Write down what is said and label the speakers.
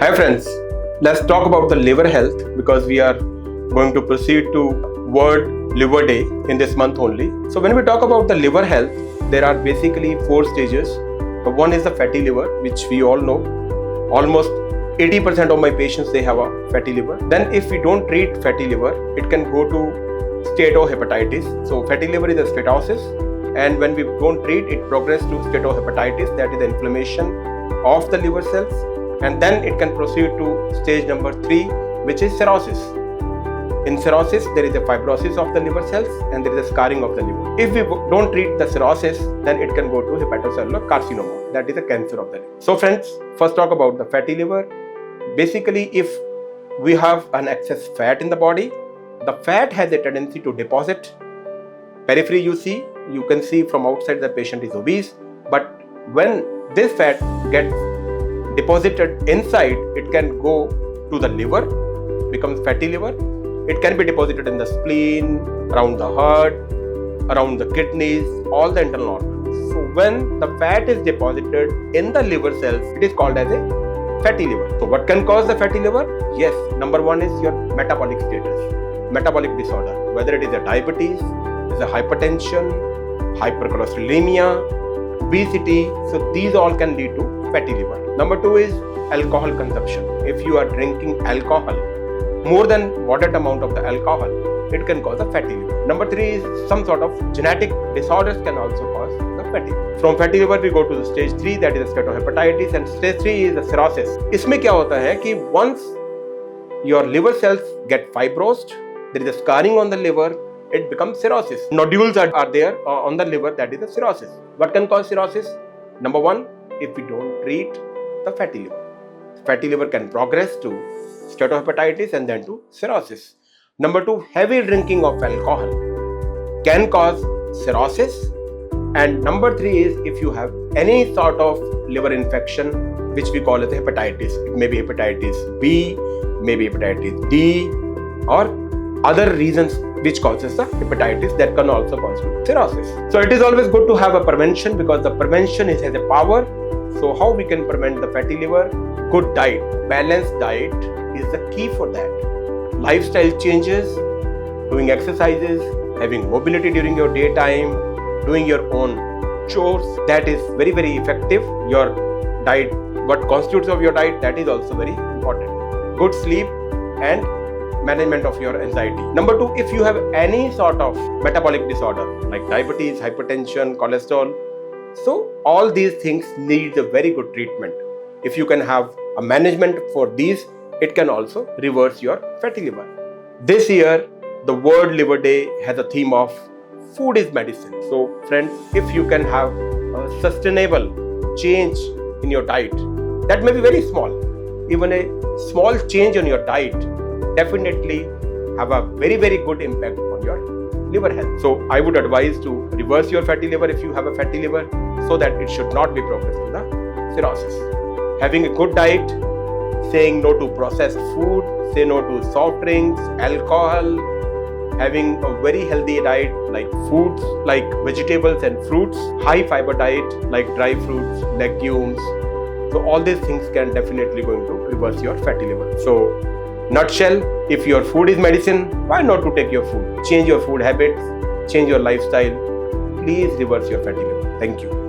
Speaker 1: Hi friends, let's talk about the liver health because we are going to proceed to World Liver Day in this month only. So when we talk about the liver health, there are basically 4 stages. One is the fatty liver, which we all know. Almost 80% of my patients, they have a fatty liver. Then if we don't treat fatty liver, it can go to steatohepatitis. So fatty liver is a steatosis, and when we don't treat it, progress to steatohepatitis, that is the inflammation of the liver cells. And then it can proceed to stage number 3, which is cirrhosis. In cirrhosis, there is a fibrosis of the liver cells and there is a scarring of the liver. If we don't treat the cirrhosis, then it can go to hepatocellular carcinoma, that is a cancer of the liver. So friends, first talk about the fatty liver. Basically, if we have an excess fat in the body, the fat has a tendency to deposit. Periphery you can see from outside the patient is obese, but when this fat gets deposited inside, it can go to the liver, becomes fatty liver. It can be deposited in the spleen, around the heart, around the kidneys, all the internal organs. So when the fat is deposited in the liver cells, it is called as a fatty liver. So what can cause the fatty liver? Yes, number 1 is your metabolic status, metabolic disorder, whether it is a diabetes, is a hypertension, hypercholesterolemia, obesity. So these all can lead to fatty liver. Number 2 is alcohol consumption. If you are drinking alcohol, more than moderate amount of the alcohol, it can cause a fatty liver. Number 3 is some sort of genetic disorders can also cause the fatty liver. From fatty liver we go to the stage 3, that is steatohepatitis, and stage 3 is the cirrhosis. इसमें क्या होता है कि once your liver cells get fibrosed, there is a scarring on the liver, it becomes cirrhosis. Nodules are there on the liver, that is the cirrhosis. What can cause cirrhosis? Number 1, if we don't treat the fatty liver. Fatty liver can progress to steatohepatitis and then to cirrhosis. Number 2, heavy drinking of alcohol can cause cirrhosis. And number 3 is if you have any sort of liver infection, which we call as hepatitis. It may be hepatitis B, maybe hepatitis D, or other reasons which causes the hepatitis that can also cause cirrhosis. So it is always good to have a prevention because the prevention has a power. So how we can prevent the fatty liver? Good diet, balanced diet is the key for that. Lifestyle changes, doing exercises, having mobility during your daytime, doing your own chores, that is very, very effective. Your diet, what constitutes of your diet, that is also very important. Good sleep and management of your anxiety. Number 2, if you have any sort of metabolic disorder like diabetes, hypertension, cholesterol, so all these things need a very good treatment. If you can have a management for these, it can also reverse your fatty liver. This year, the World Liver Day has a theme of food is medicine. So friends, if you can have a sustainable change in your diet, that may be very small. Even a small change on your diet definitely have a very, very good impact on your liver health. So I would advise to reverse your fatty liver if you have a fatty liver so that it should not be progressed to the cirrhosis. Having a good diet, saying no to processed food, say no to soft drinks, alcohol, having a very healthy diet like foods, like vegetables and fruits, high fiber diet like dry fruits, legumes. So all these things can definitely going to reverse your fatty liver. So nutshell, if your food is medicine, why not to take your food? Change your food habits, change your lifestyle. Please reverse your fatty liver. Thank you.